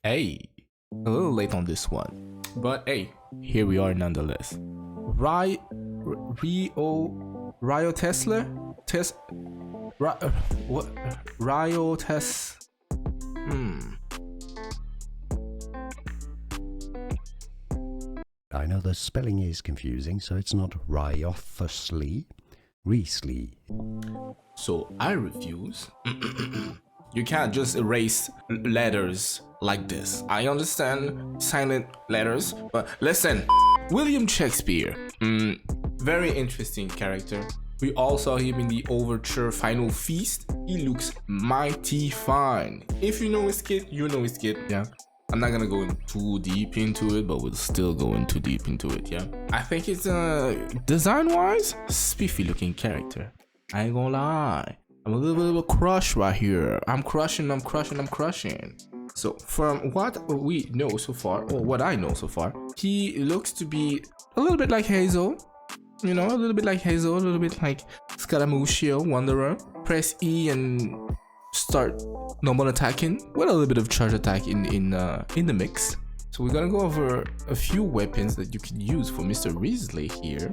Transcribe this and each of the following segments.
Hey, a little late on this one, but hey, here we are nonetheless. Wriothesley? What? Wriothesley? I know the spelling is confusing, so it's not Wriothesley, Wriothesley. So I refuse. You can't just erase letters like this. I understand silent letters, but listen, William Shakespeare, very interesting character. We all saw him in the Overture Final Feast. He looks mighty fine. If you know his kid, you know his kid, yeah. I'm not gonna go too deep into it, but we'll still go in too deep into it, yeah. I think it's design-wise, spiffy looking character. I ain't gonna lie. I'm a little bit of a crush right here. I'm crushing. So from what we know so far, or what I know so far, he looks to be a little bit like Hazel. You know, a little bit like Hazel, a little bit like Scaramuccio, Wanderer. Press E and start normal attacking with a little bit of charge attack in the mix. So we're gonna go over a few weapons that you can use for Mr. Wriothesley here.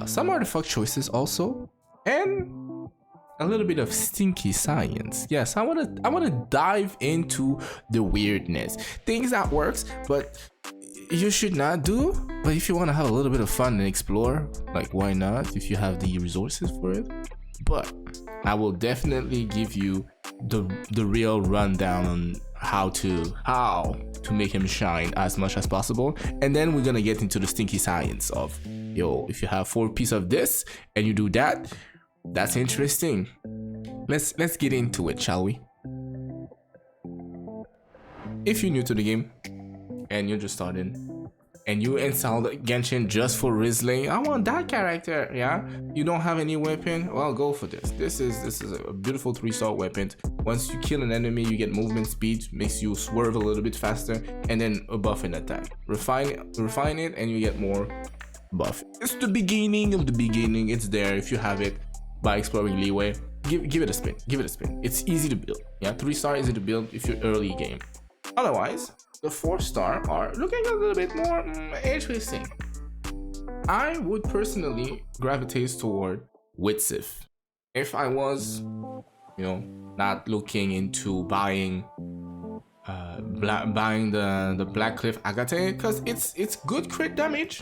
Some artifact choices also, and a little bit of stinky science. Yes, I wanna dive into the weirdness, things that works, but you should not do. But if you want to have a little bit of fun and explore, like, why not? If you have the resources for it. But I will definitely give you the real rundown on how to make him shine as much as possible, and then we're gonna get into the stinky science of, yo, if you have 4 pieces of this and you do that, that's interesting. Let's get into it, shall we? If you're new to the game and you're just starting and you installed Genshin just for Wriothesley, I want that character, yeah? You don't have any weapon? Well, go for this. This is a beautiful 3-star weapon. Once you kill an enemy, you get movement speed, makes you swerve a little bit faster, and then a buff in attack. Refine it, and you get more buff. It's the beginning of the beginning. It's there if you have it. By exploring leeway, give it a spin. It's easy to build. Yeah, 3-star easy to build if you're early game. Otherwise, the 4-star are looking a little bit more interesting. I would personally gravitate toward Wriothesley if I was, you know, not looking into buying the Blackcliff Agate, because it's good crit damage.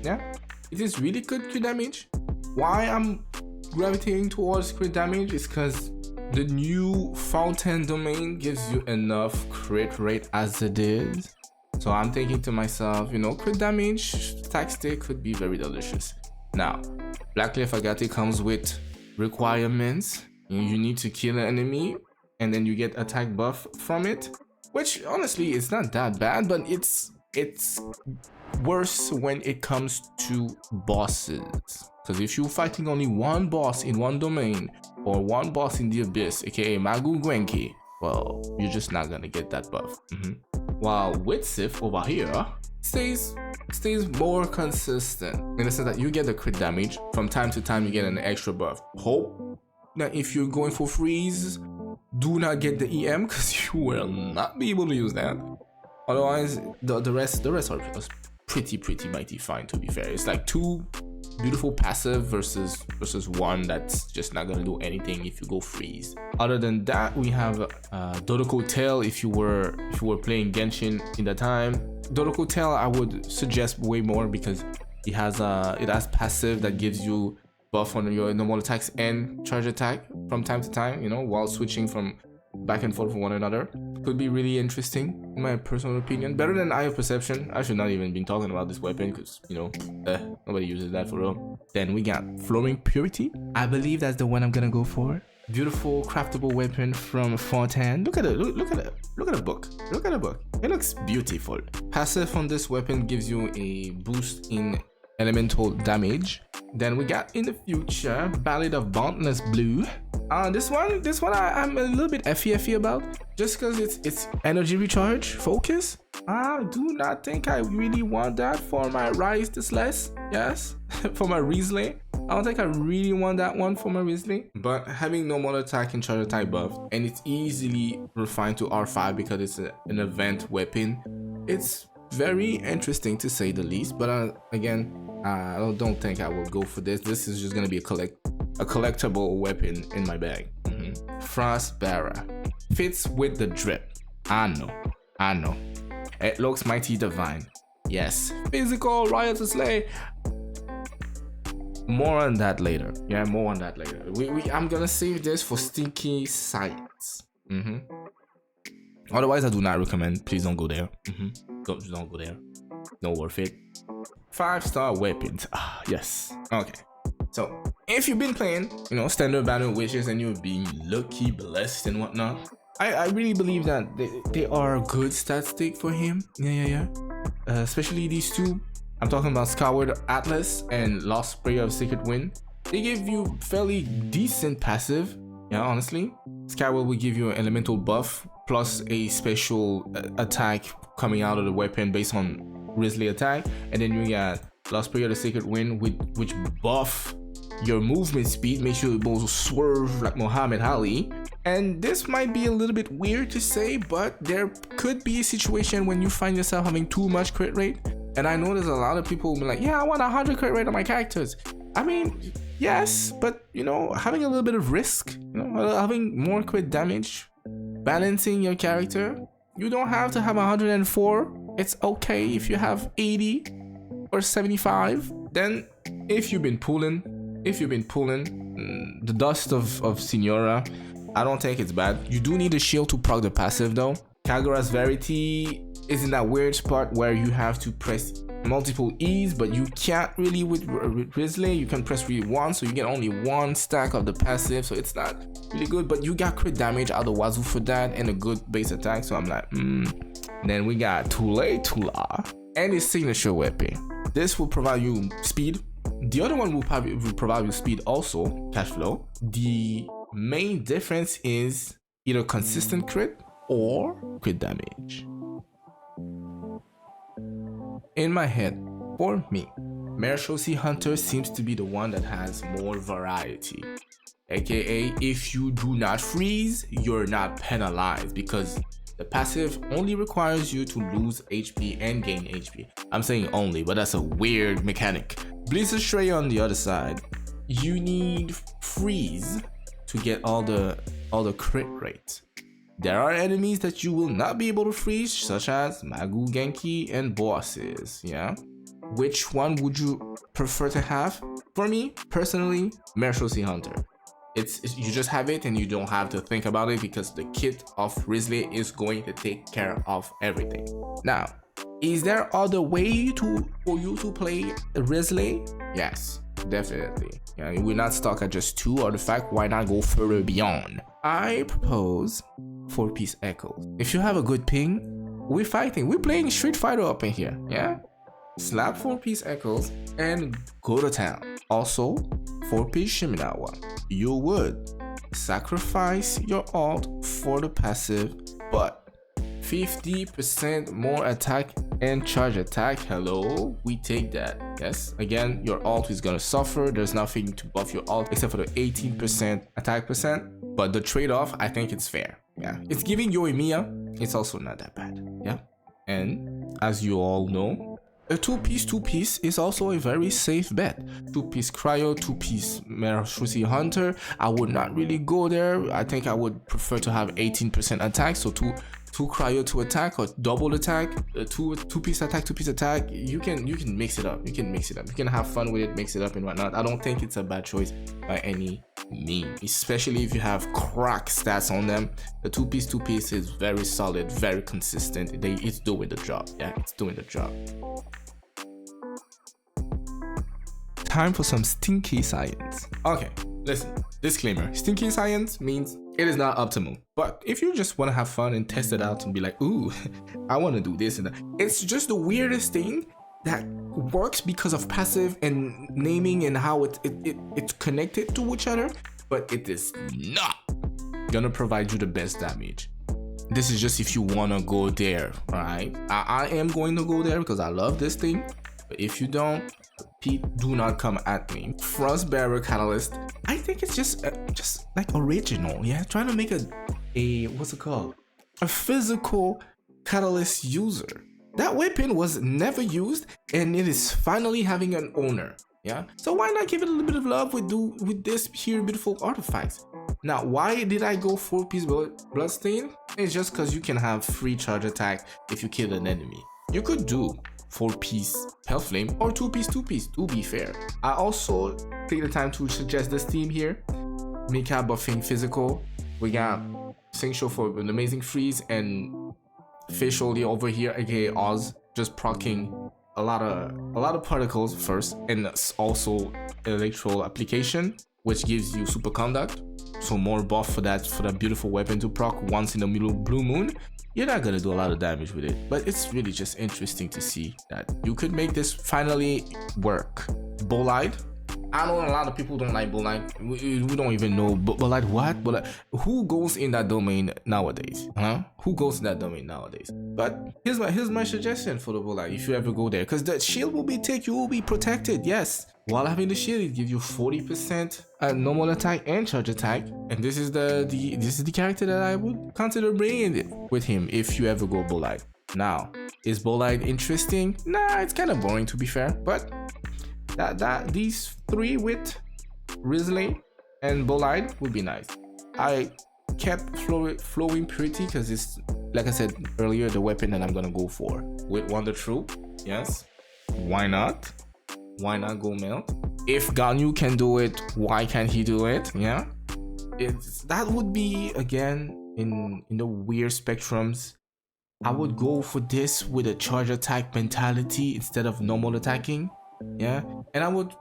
Yeah, it is really good crit damage. Why I'm gravitating towards crit damage is because the new Fountain domain gives you enough crit rate as it is. So I'm thinking to myself, you know, crit damage attack stick could be very delicious. Now, Blackcliff Agate comes with requirements. You need to kill an enemy and then you get attack buff from it, which honestly is not that bad, but it's worse when it comes to bosses. Because if you're fighting only one boss in one domain, or one boss in the Abyss, aka Magu Gwenki, well, you're just not gonna get that buff. While Wriothesley over here stays more consistent in the sense that you get the crit damage. From time to time, you get an extra buff. Hope that if you're going for freeze, do not get the EM, because you will not be able to use that. Otherwise, the rest are pretty mighty fine, to be fair. It's like 2 beautiful passive versus one that's just not gonna do anything if you go freeze. Other than that, we have Dodoko Tail. If you were playing Genshin in the time, Dodoko Tail I would suggest way more, because it has passive that gives you buff on your normal attacks and charge attack from time to time, you know, while switching from back and forth from one another. Could be really interesting in my personal opinion. Better than Eye of Perception. I should not even be talking about this weapon, because, you know, nobody uses that for real. Then we got Flowing Purity. I believe that's the one I'm gonna go for. Beautiful craftable weapon from Fontaine. Look at it. Look at it. Look at the book. Look at the book. It looks beautiful. Passive on this weapon gives you a boost in elemental damage. Then we got in the future Ballad of Boundless Blue. This one I'm a little bit effy about, just because it's energy recharge focus. I do not think I really want that for my Wriothesley. Yes, for my Wriothesley. I don't think I really want that one for my Wriothesley, but having normal attack and charge attack buff, and it's easily refined to R5 because it's an event weapon, it's very interesting to say the least. But again, I don't think I will go for this. This is just gonna be a collectible weapon in my bag. Frostbearer fits with the drip. I know. It looks mighty divine. Yes, physical Wriothesley. More on that later. Yeah, more on that later. I'm gonna save this for stinky science. Otherwise, I do not recommend. Please don't go there. Don't go there. Not worth it. 5-star weapons. Yes. Okay. So if you've been playing, standard battle witches and you're being lucky, blessed, and whatnot, I really believe that they are a good stat stick for him. Yeah. Especially these two. I'm talking about CRYO CATALYST and Lost Prayer of Sacred Wind. They give you fairly decent passive. Yeah, honestly. CRYO will give you an elemental buff plus a special attack coming out of the weapon based on Wriothesley attack. And then you got Lost Prayer of the Sacred Wind, which buff your movement speed, makes you able to swerve like Muhammad Ali. And this might be a little bit weird to say, but there could be a situation when you find yourself having too much crit rate. And I know there's a lot of people who be like, yeah, I want 100 crit rate on my characters. I mean, yes, but having a little bit of risk, having more crit damage, balancing your character. You don't have to have 104. It's okay if you have 80 or 75. Then if you've been pulling the dust of Signora, I don't think it's bad. You do need a shield to proc the passive though. Kagura's Verity is in that weird spot where you have to press multiple E's, but you can't really with Wriothesley. You can press really one, so you get only one stack of the passive, so it's not really good. But you got crit damage out of wazoo for that and a good base attack, so I'm like, Then we got Tula and his signature weapon. This will provide you speed. The other one will provide you speed also, cash flow. The main difference is either consistent crit or crit damage. In my head, for me, Marechaussee Hunter seems to be the one that has more variety. AKA, if you do not freeze, you're not penalized because the passive only requires you to lose HP and gain HP. I'm saying only, but that's a weird mechanic. Blizzard Stray on the other side, you need freeze to get all the crit rate. There are enemies that you will not be able to freeze, such as Magu, Genki, and bosses. Yeah, which one would you prefer to have? For me, personally, Marechaussee Hunter. It's you just have it and you don't have to think about it because the kit of Wriothesley is going to take care of everything. Now, is there other way for you to play Wriothesley? Yes, definitely. Yeah, we're not stuck at just 2 artifacts. Why not go further beyond? I propose 4-piece echoes. If you have a good ping, we're fighting. We're playing Street Fighter up in here. Yeah, slap 4-piece echoes and go to town. Also, 4-piece Shiminawa. You would sacrifice your alt for the passive, but 50% more attack and charge attack. Hello, we take that. Yes, again, your alt is gonna suffer. There's nothing to buff your alt except for the 18% attack percent, but the trade-off, I think it's fair. Yeah, it's giving Yoimiya. It's also not that bad. Yeah, and as you all know, a 2-piece is also a very safe bet. 2-piece CRYO, 2-piece Marechaussee Hunter. I would not really go there. I think I would prefer to have 18% attack, so 2 CRYO to attack or double attack, 2-piece attack, 2-piece attack. You can mix it up. You can have fun with it, mix it up and whatnot. I don't think it's a bad choice by any means, especially if you have crack stats on them. The 2-piece is very solid, very consistent. It's doing the job. Yeah, it's doing the job. Time for some stinky science. Okay, listen, disclaimer, stinky science means it is not optimal. But if you just want to have fun and test it out and be like, ooh, I want to do this and that. It's just the weirdest thing that works because of passive and naming and how it's connected to each other, but it is not gonna provide you the best damage. This is just if you want to go there, right? I am going to go there because I love this thing. But if you don't, Pete, do not come at me. Frost Barrier Catalyst, I think it's just like original, yeah? Trying to make a what's it called? A physical catalyst user. That weapon was never used and it is finally having an owner, yeah? So why not give it a little bit of love with this here beautiful artifacts? Now, why did I go 4-piece Bloodstain? It's just because you can have free charge attack if you kill an enemy. You could do 4-piece Hellflame or 2-piece to be fair. I also take the time to suggest this team here. Mika buffing physical. We got Singsho for an amazing freeze and Facially over here, aka Oz, just proccing a lot of particles first, and also electro application, which gives you superconduct. So more buff for that beautiful weapon to proc once in the middle blue moon. You're not gonna do a lot of damage with it, but it's really just interesting to see that you could make this finally work. Bolide. I know a lot of people don't like Bolide. We don't even know Bolide what? Bolide. Who goes in that domain nowadays? Huh? Who goes in that domain nowadays? But here's my suggestion for the Bolide if you ever go there, because the shield will be thick, you will be protected. Yes. While having the shield, it gives you 40% normal attack and charge attack, and this is the character that I would consider bringing it with him if you ever go Bolide. Now, is Bolide interesting? Nah, it's kind of boring to be fair, but these three with Wriothesley and Bolide would be nice. I kept flowing pretty because it's, like I said earlier, the weapon that I'm gonna go for with Wonder Troop. Yes, why not? Why not go melt? If Ganyu can do it, why can't he do it? Yeah, that would be again in the weird spectrums. I would go for this with a charge attack mentality instead of normal attacking. Yeah, and I would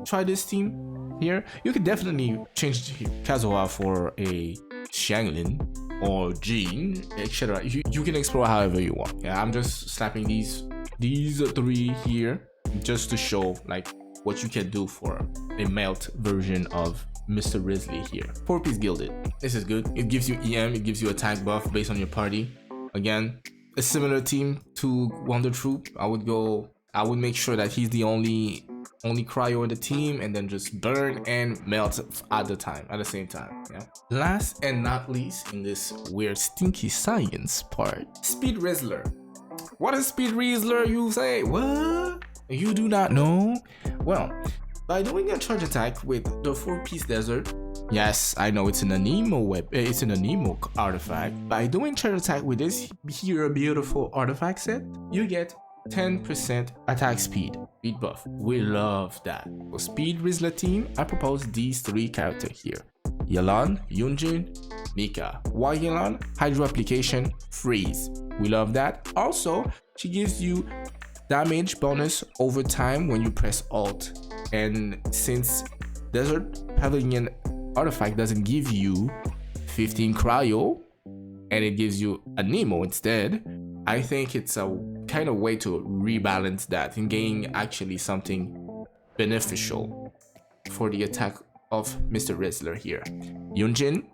try this team here. You could definitely change Kazuha for a Xianglin or Jean, etc. You can explore however you want. Yeah, I'm just slapping these three here just to show like what you can do for a melt version of Mr. Wriothesley here. 4-piece Gilded. This is good. It gives you EM, it gives you attack buff based on your party. Again, a similar team to Wonder Troop. I would make sure that he's the only cryo in the team, and then just burn and melt at the same time. Yeah. Last and not least in this weird stinky science part, Speed Rizzler. What is Speed Rizzler, you say? What? You do not know? Well, by doing a charge attack with the 4-piece desert, yes, I know it's an Anemo weapon, it's an Anemo artifact. By doing charge attack with this here beautiful artifact set, you get 10% attack speed buff. We love that. For Speed Rizzler team, I propose these three characters here: Yelan, Yunjin, Mika. Why Yelan? Hydro application, freeze. We love that. Also, she gives you damage bonus over time when you press Alt. And since Desert Pavilion artifact doesn't give you 15 cryo and it gives you a Nemo instead, I think it's a kind of way to rebalance that and gain actually something beneficial for the attack of Mr. Rizzler here. Yunjin,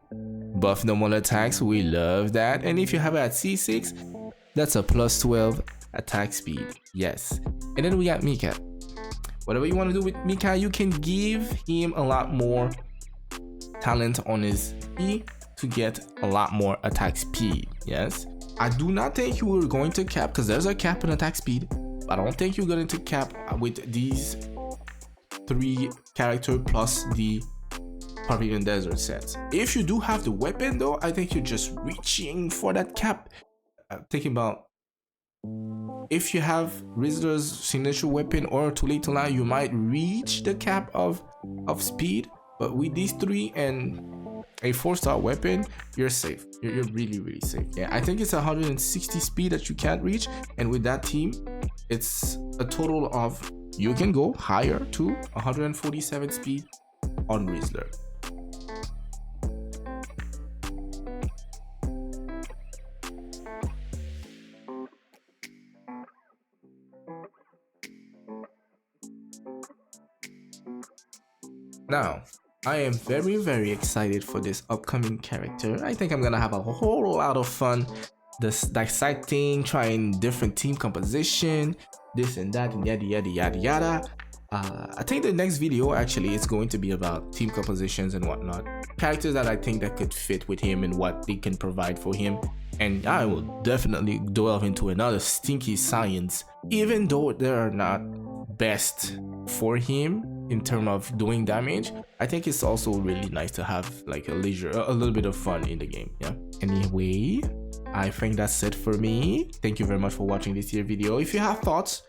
buff normal attacks, we love that. And if you have it at C6, that's a plus 12 attack speed. Yes. And then we got Mika. Whatever you want to do with Mika, you can give him a lot more talent on his E to get a lot more attack speed. Yes. I do not think you were going to cap, because there's a cap in attack speed. I don't think you're going to cap with these three characters plus the Pavilion Desert sets. If you do have the weapon though, I think you're just reaching for that cap. Thinking about if you have Rizzler's signature weapon or Too Late to Lie, you might reach the cap of speed. But with these three and a 4-star weapon, you're safe. You're really, really safe. Yeah, I think it's 160 speed that you can't reach, and with that team, it's a total of, you can go higher to 147 speed on Rizzler. Now, I am very, very excited for this upcoming character. I think I'm gonna have a whole lot of fun this dissecting, trying different team composition, this and that, and yada yada yada yada. I think the next video actually is going to be about team compositions and whatnot, characters that I think that could fit with him and what they can provide for him. And I will definitely delve into another stinky science, even though they are not best for him in terms of doing damage. I think it's also really nice to have like a little bit of fun in the game. Yeah. Anyway, I think that's it for me. Thank you very much for watching this here video. If you have thoughts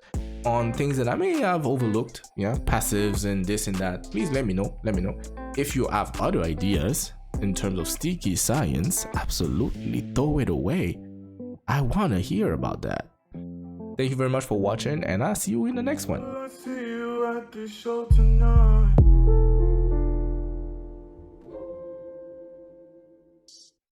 on things that I may have overlooked, yeah, passives and this and that, please let me know. If you have other ideas in terms of sticky science, absolutely throw it away. I want to hear about that. Thank you very much for watching, and I'll see you in the next one. I see you at the show tonight.